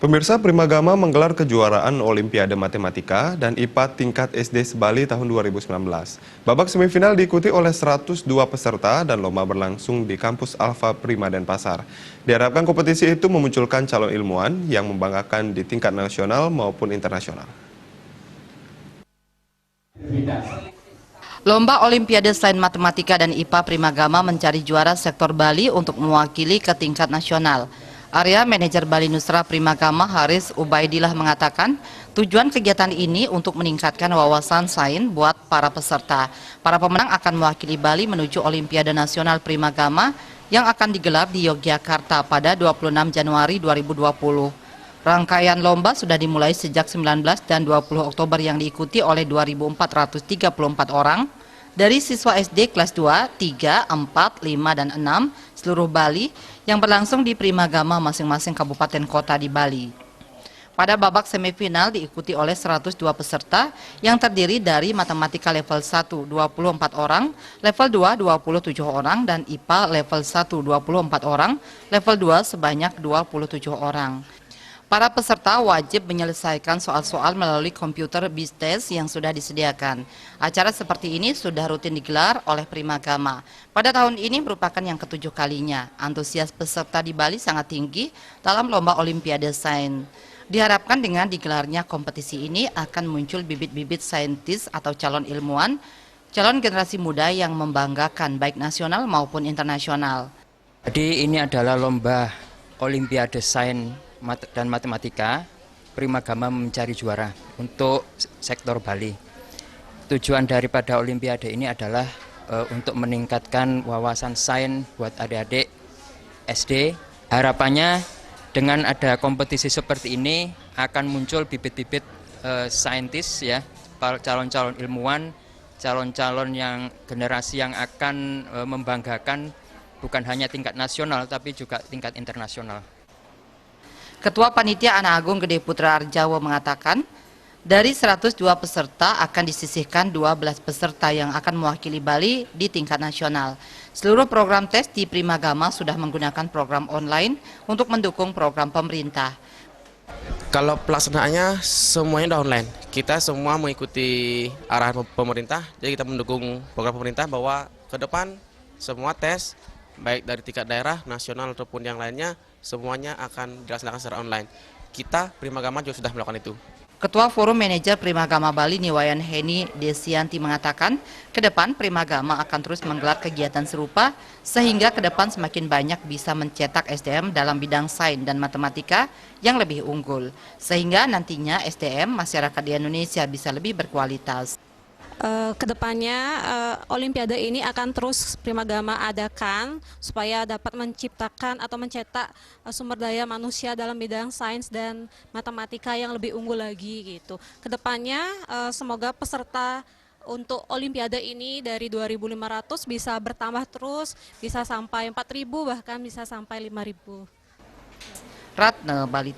Pemirsa, Primagama menggelar kejuaraan Olimpiade Matematika dan IPA tingkat SD se-Bali tahun 2019. Babak semifinal diikuti oleh 102 peserta dan lomba berlangsung di kampus Alfa Prima Denpasar. Diharapkan kompetisi itu memunculkan calon ilmuwan yang membanggakan di tingkat nasional maupun internasional. Lomba Olimpiade Sains Matematika dan IPA Primagama mencari juara sektor Bali untuk mewakili ke tingkat nasional. Area Manajer Bali Nusra Primagama Haris Ubaidillah mengatakan tujuan kegiatan ini untuk meningkatkan wawasan sains buat para peserta. Para pemenang akan mewakili Bali menuju Olimpiade Nasional Primagama yang akan digelar di Yogyakarta pada 26 Januari 2020. Rangkaian lomba sudah dimulai sejak 19 dan 20 Oktober yang diikuti oleh 2.434 orang dari siswa SD kelas 2, 3, 4, 5, dan 6 seluruh Bali yang berlangsung di Primagama masing-masing kabupaten kota di Bali. Pada babak semifinal diikuti oleh 102 peserta yang terdiri dari matematika level 1 24 orang, level 2 27 orang, dan IPA level 1 24 orang, level 2 sebanyak 27 orang. Para peserta wajib menyelesaikan soal-soal melalui komputer BISTES yang sudah disediakan. Acara seperti ini sudah rutin digelar oleh Primagama. Pada tahun ini merupakan yang ke-7 kalinya. Antusias peserta di Bali sangat tinggi dalam lomba Olimpiade Sains. Diharapkan dengan digelarnya kompetisi ini akan muncul bibit-bibit saintis atau calon ilmuwan, calon generasi muda yang membanggakan baik nasional maupun internasional. Jadi ini adalah lomba Olimpiade Sains dan Matematika, Primagama mencari juara untuk sektor Bali. Tujuan daripada Olimpiade ini adalah untuk meningkatkan wawasan sains buat adik-adik SD. Harapannya dengan ada kompetisi seperti ini akan muncul bibit-bibit saintis, ya, calon-calon ilmuwan, calon-calon yang generasi yang akan membanggakan bukan hanya tingkat nasional tapi juga tingkat internasional. Ketua Panitia Anak Agung Gede Putra Arjawo mengatakan, dari 102 peserta akan disisihkan 12 peserta yang akan mewakili Bali di tingkat nasional. Seluruh program tes di Primagama sudah menggunakan program online untuk mendukung program pemerintah. Kalau pelaksanaannya semuanya udah online. Kita semua mengikuti arahan pemerintah, jadi kita mendukung program pemerintah bahwa ke depan semua tes baik dari tingkat daerah, nasional ataupun yang lainnya, semuanya akan dilaksanakan secara online. Kita Primagama juga sudah melakukan itu. Ketua Forum Manajer Primagama Bali Niwayan Heni Desianti mengatakan, ke depan Primagama akan terus menggelar kegiatan serupa sehingga ke depan semakin banyak bisa mencetak SDM dalam bidang sains dan matematika yang lebih unggul, sehingga nantinya SDM masyarakat di Indonesia bisa lebih berkualitas. Kedepannya Olimpiade ini akan terus Primagama adakan supaya dapat menciptakan atau mencetak sumber daya manusia dalam bidang sains dan matematika yang lebih unggul lagi gitu. Kedepannya semoga peserta untuk Olimpiade ini dari 2.500 bisa bertambah terus, bisa sampai 4.000 bahkan bisa sampai 5.000. Ratna Bali.